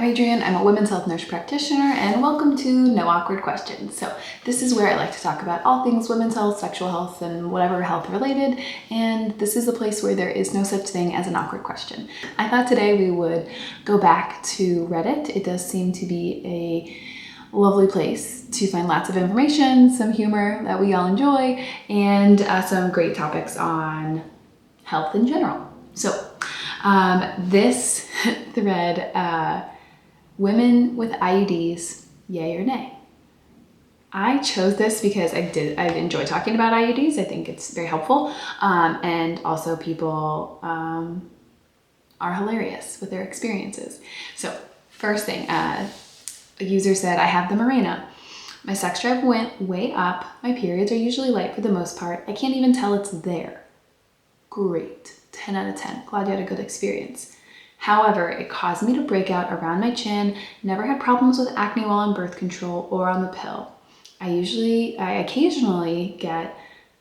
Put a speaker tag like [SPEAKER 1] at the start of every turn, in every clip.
[SPEAKER 1] I'm Adrienne, I'm a women's health nurse practitioner, and welcome to No Awkward Questions. So this is where I like to talk about all things women's health, sexual health, and whatever health related, and this is a place where there is no such thing as an awkward question. I thought today we would go back to Reddit. It does seem to be a lovely place to find lots of information, some humor that we all enjoy, and some great topics on health in general. So this thread, women with IUDs, yay or nay? I chose this because I enjoy talking about IUDs. I think it's very helpful. And also people are hilarious with their experiences. So first thing, a user said, I have the Mirena. My sex drive went way up. My periods are usually light for the most part. I can't even tell it's there. Great. 10 out of 10. Glad you had a good experience. However, it caused me to break out around my chin. Never had problems with acne while on birth control or on the pill. I occasionally get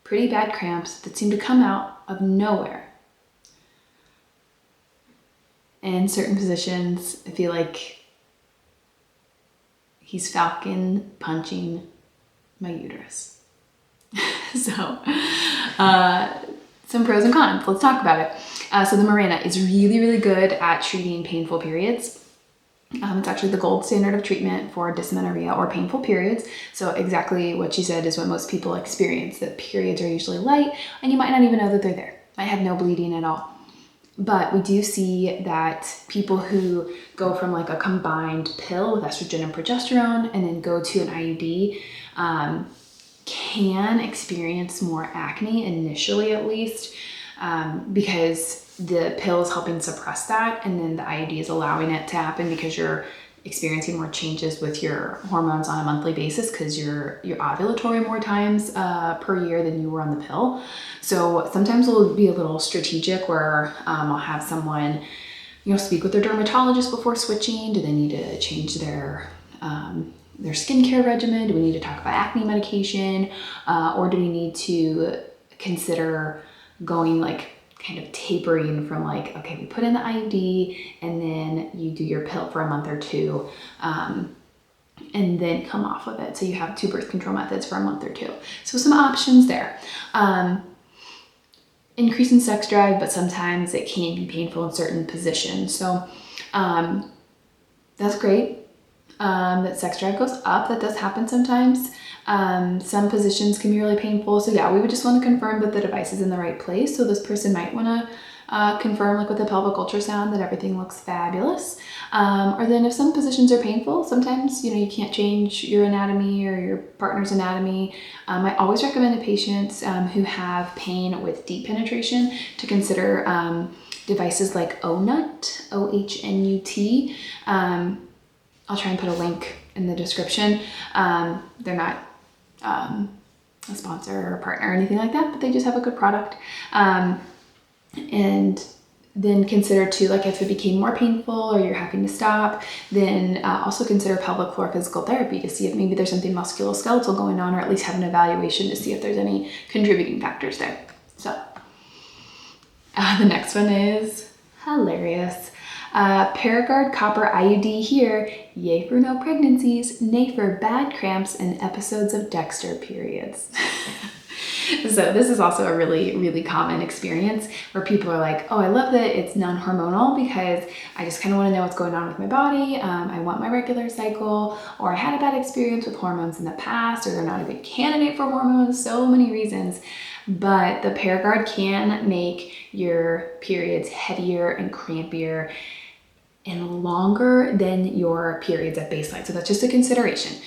[SPEAKER 1] pretty bad cramps that seem to come out of nowhere. In certain positions, I feel like he's falcon punching my uterus. So, some pros and cons. Let's talk about it. So the Mirena is really, really good at treating painful periods. It's actually the gold standard of treatment for dysmenorrhea or painful periods. So exactly what she said is what most people experience, that periods are usually light and you might not even know that they're there. Might have no bleeding at all. But we do see that people who go from like a combined pill with estrogen and progesterone and then go to an IUD, can experience more acne initially, at least, because the pill is helping suppress that, and then the IUD is allowing it to happen because you're experiencing more changes with your hormones on a monthly basis because you're ovulatory more times per year than you were on the pill. So sometimes we'll be a little strategic where I'll have someone, speak with their dermatologist before switching. Do they need to change their skincare regimen? Do we need to talk about acne medication? Or do we need to consider going like kind of tapering from like, okay, we put in the IUD and then you do your pill for a month or two and then come off of it. So you have two birth control methods for a month or two. So some options there. Increase in sex drive, but sometimes it can be painful in certain positions. So that's great. That sex drive goes up. That does happen sometimes. Some positions can be really painful. So yeah, we would just want to confirm that the device is in the right place. So this person might want to confirm, like with a pelvic ultrasound, that everything looks fabulous. Or then if some positions are painful, sometimes, you can't change your anatomy or your partner's anatomy. I always recommend to patients who have pain with deep penetration to consider devices like Ohnut, OHNUT. I'll try and put a link in the description. They're not a sponsor or a partner or anything like that, but they just have a good product. And then consider too, like if it became more painful or you're having to stop, then also consider pelvic floor physical therapy to see if maybe there's something musculoskeletal going on, or at least have an evaluation to see if there's any contributing factors there. So the next one is hilarious. Paragard copper IUD here, yay for no pregnancies, nay for bad cramps and episodes of Dexter periods. So this is also a really, really common experience where people are like, oh, I love that it's non-hormonal because I just kind of want to know what's going on with my body. I want my regular cycle, or I had a bad experience with hormones in the past, or they're not a good candidate for hormones, so many reasons. But the Paragard can make your periods heavier and crampier and longer than your periods at baseline. So that's just a consideration.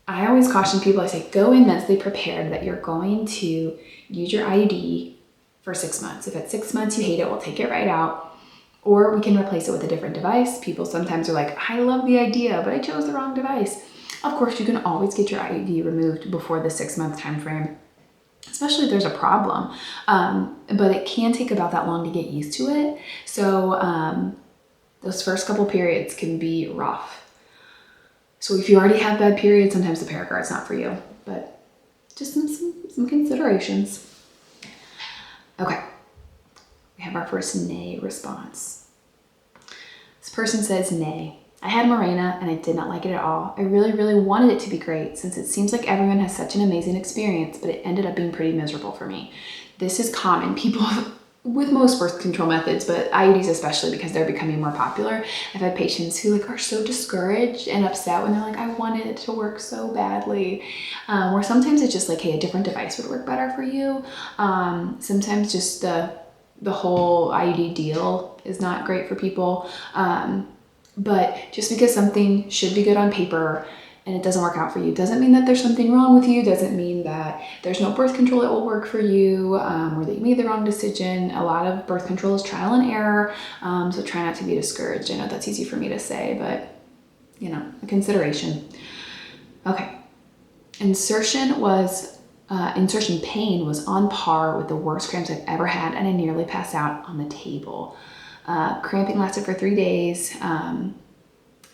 [SPEAKER 1] I always caution people, I say, go in mentally prepared that you're going to use your IUD for 6 months. If at 6 months you hate it, we'll take it right out, or we can replace it with a different device. People sometimes are like, I love the idea, but I chose the wrong device. Of course, you can always get your IUD removed before the 6 month time frame, especially if there's a problem. But it can take about that long to get used to it. So those first couple periods can be rough. So if you already have bad periods, sometimes the Paragard's not for you, but just some considerations. Okay, we have our first nay response. This person says, nay. I had Mirena and I did not like it at all. I really, really wanted it to be great since it seems like everyone has such an amazing experience, but it ended up being pretty miserable for me. This is common. People with most birth control methods, but IUDs especially because they're becoming more popular. I've had patients who like are so discouraged and upset when they're like, I wanted it to work so badly. Or sometimes it's just like, hey, a different device would work better for you. Sometimes just the whole IUD deal is not great for people. But just because something should be good on paper and it doesn't work out for you doesn't mean that there's something wrong with you, doesn't mean that there's no birth control that will work for you, or that you made the wrong decision. A lot of birth control is trial and error, so try not to be discouraged. I know that's easy for me to say, but a consideration. Okay, insertion pain was on par with the worst cramps I've ever had, and I nearly passed out on the table. Cramping lasted for 3 days, and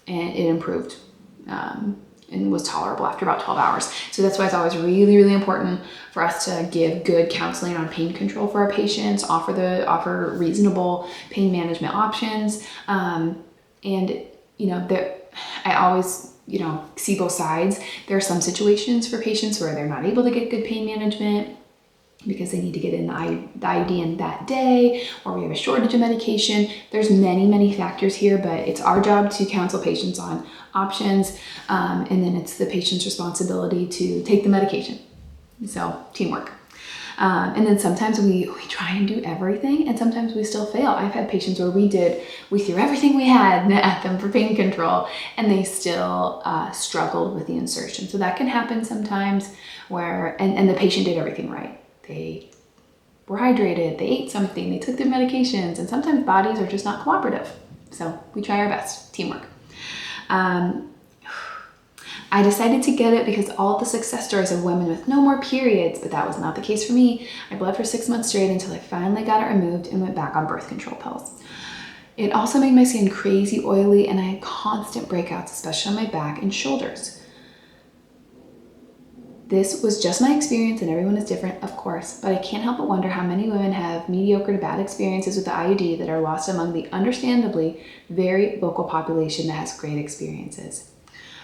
[SPEAKER 1] it improved and was tolerable after about 12 hours. So that's why it's always really, really important for us to give good counseling on pain control for our patients, offer reasonable pain management options. I always see both sides. There are some situations for patients where they're not able to get good pain management because they need to get in the IUD in that day, or we have a shortage of medication. There's many, many factors here, but it's our job to counsel patients on options, and then it's the patient's responsibility to take the medication. So teamwork. And then sometimes we try and do everything, and sometimes we still fail. I've had patients where we threw everything we had at them for pain control, and they still struggled with the insertion. So that can happen sometimes where, and the patient did everything right. They were hydrated, they ate something, they took their medications, and sometimes bodies are just not cooperative. So we try our best, teamwork. I decided to get it because all of the success stories of women with no more periods, but that was not the case for me. I bled for 6 months straight until I finally got it removed and went back on birth control pills. It also made my skin crazy oily, and I had constant breakouts, especially on my back and shoulders. This was just my experience, and everyone is different, of course, but I can't help but wonder how many women have mediocre to bad experiences with the IUD that are lost among the understandably very vocal population that has great experiences.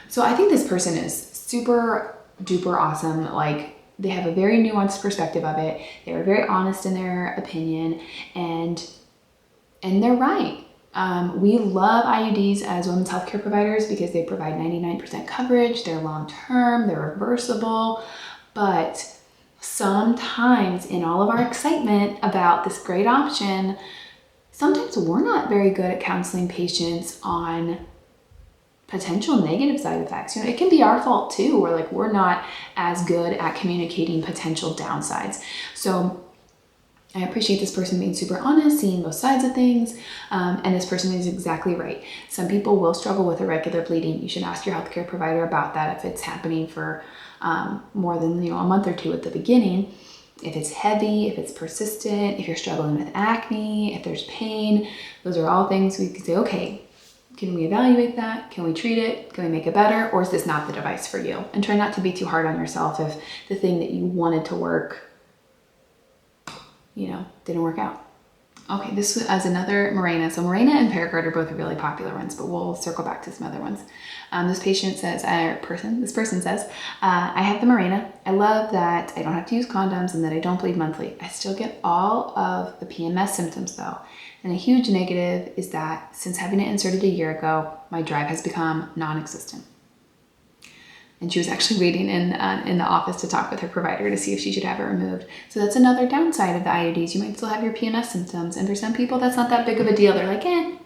[SPEAKER 1] So I think this person is super duper awesome. Like, they have a very nuanced perspective of it. They were very honest in their opinion, and they're right. We love IUDs as women's healthcare providers because they provide 99% coverage, they're long-term, they're reversible, but sometimes in all of our excitement about this great option, sometimes we're not very good at counseling patients on potential negative side effects. It can be our fault too, where we're not as good at communicating potential downsides. So I appreciate this person being super honest, seeing both sides of things, and this person is exactly right. Some people will struggle with irregular bleeding. You should ask your healthcare provider about that if it's happening for more than a month or two at the beginning. If it's heavy, if it's persistent, if you're struggling with acne, if there's pain, those are all things we can say, okay, can we evaluate that? Can we treat it? Can we make it better? Or is this not the device for you? And try not to be too hard on yourself if the thing that you wanted to work didn't work out. Okay, this is another Mirena. So Mirena and Paragard are both really popular ones, but we'll circle back to some other ones. This person says, I have the Mirena. I love that I don't have to use condoms and that I don't bleed monthly. I still get all of the PMS symptoms though. And a huge negative is that since having it inserted a year ago, my drive has become non-existent. And she was actually waiting in the office to talk with her provider to see if she should have it removed. So that's another downside of the IUDs. You might still have your PMS symptoms. And for some people, that's not that big of a deal. They're like, I'm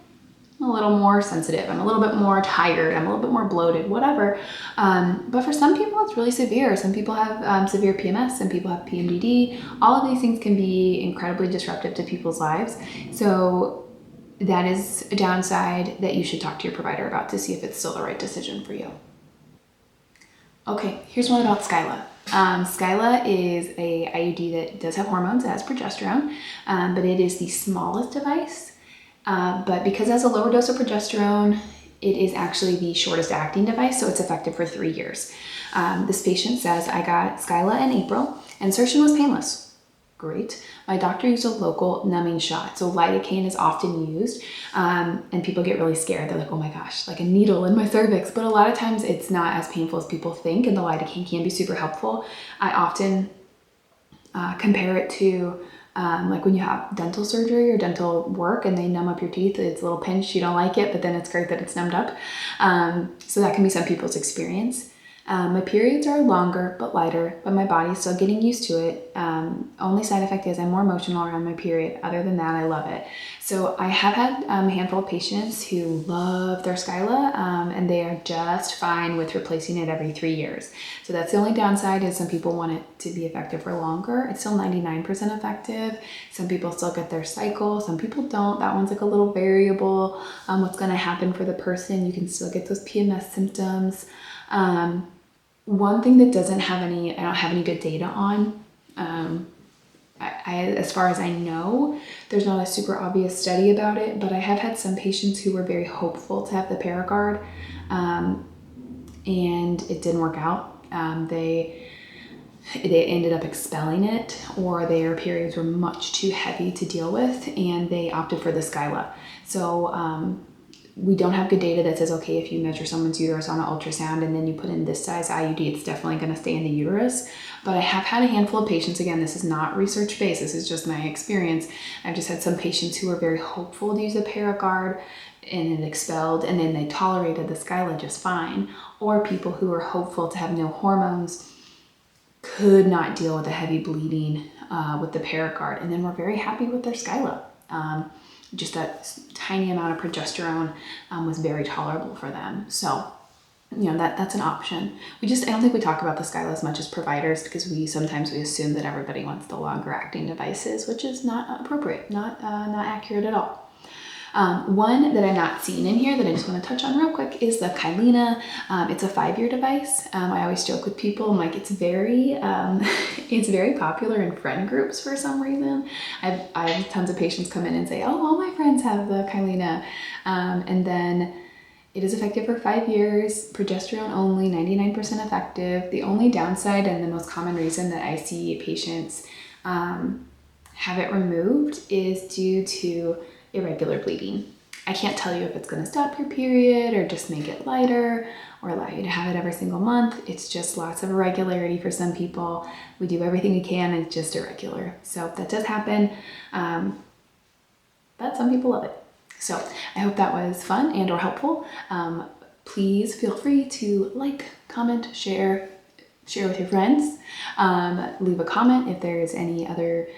[SPEAKER 1] a little more sensitive. I'm a little bit more tired. I'm a little bit more bloated, whatever. But for some people, it's really severe. Some people have severe PMS. Some people have PMDD. All of these things can be incredibly disruptive to people's lives. So that is a downside that you should talk to your provider about to see if it's still the right decision for you. Okay, here's one about Skyla. Skyla is a IUD that does have hormones, it has progesterone, but it is the smallest device. But because it has a lower dose of progesterone, it is actually the shortest acting device, so it's effective for 3 years. This patient says, I got Skyla in April. Insertion was painless. great. My doctor used a local numbing shot. So lidocaine is often used, and people get really scared. They're like, oh my gosh, like a needle in my cervix. But a lot of times it's not as painful as people think, and the lidocaine can be super helpful. I often compare it to like when you have dental surgery or dental work and they numb up your teeth. It's a little pinch, you don't like it, but then it's great that it's numbed up. So that can be some people's experience. My periods are longer but lighter, but my body's still getting used to it. Only side effect is I'm more emotional around my period. Other than that, I love it. So I have had a handful of patients who love their Skyla, and they are just fine with replacing it every 3 years. So that's the only downside, is some people want it to be effective for longer. It's still 99% effective. Some people still get their cycle. Some people don't. That one's like a little variable. What's going to happen for the person. You can still get those PMS symptoms. One thing that I don't have any good data on, as far as I know, there's not a super obvious study about it, but I have had some patients who were very hopeful to have the Paragard, and it didn't work out. They ended up expelling it, or their periods were much too heavy to deal with, and they opted for the Skyla. So we don't have good data that says, okay, if you measure someone's uterus on an ultrasound and then you put in this size IUD, it's definitely going to stay in the uterus. But I have had a handful of patients, again, this is not research-based, this is just my experience. I've just had some patients who were very hopeful to use a Paragard and it expelled, and then they tolerated the Skyla just fine. Or people who were hopeful to have no hormones, could not deal with the heavy bleeding with the Paragard, and then were very happy with their Skyla. Just that tiny amount of progesterone was very tolerable for them. So, that's an option. I don't think we talk about the Skyla as much as providers, because sometimes we assume that everybody wants the longer acting devices, which is not appropriate, not accurate at all. One that I'm not seeing in here that I just want to touch on real quick is the Kyleena. It's a 5-year device. I always joke with people, I'm like, it's very popular in friend groups for some reason. I have tons of patients come in and say, oh, all my friends have the Kyleena. And then it is effective for 5 years, progesterone only, 99% effective. The only downside and the most common reason that I see patients have it removed is due to irregular bleeding. I can't tell you if it's going to stop your period or just make it lighter or allow you to have it every single month. It's just lots of irregularity for some people. We do everything we can, and it's just irregular. So that does happen, but some people love it. So I hope that was fun and or helpful. Please feel free to like, comment, share with your friends. Leave a comment if there's any other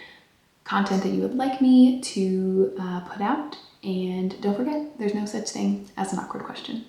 [SPEAKER 1] content that you would like me to put out. And don't forget, there's no such thing as an awkward question.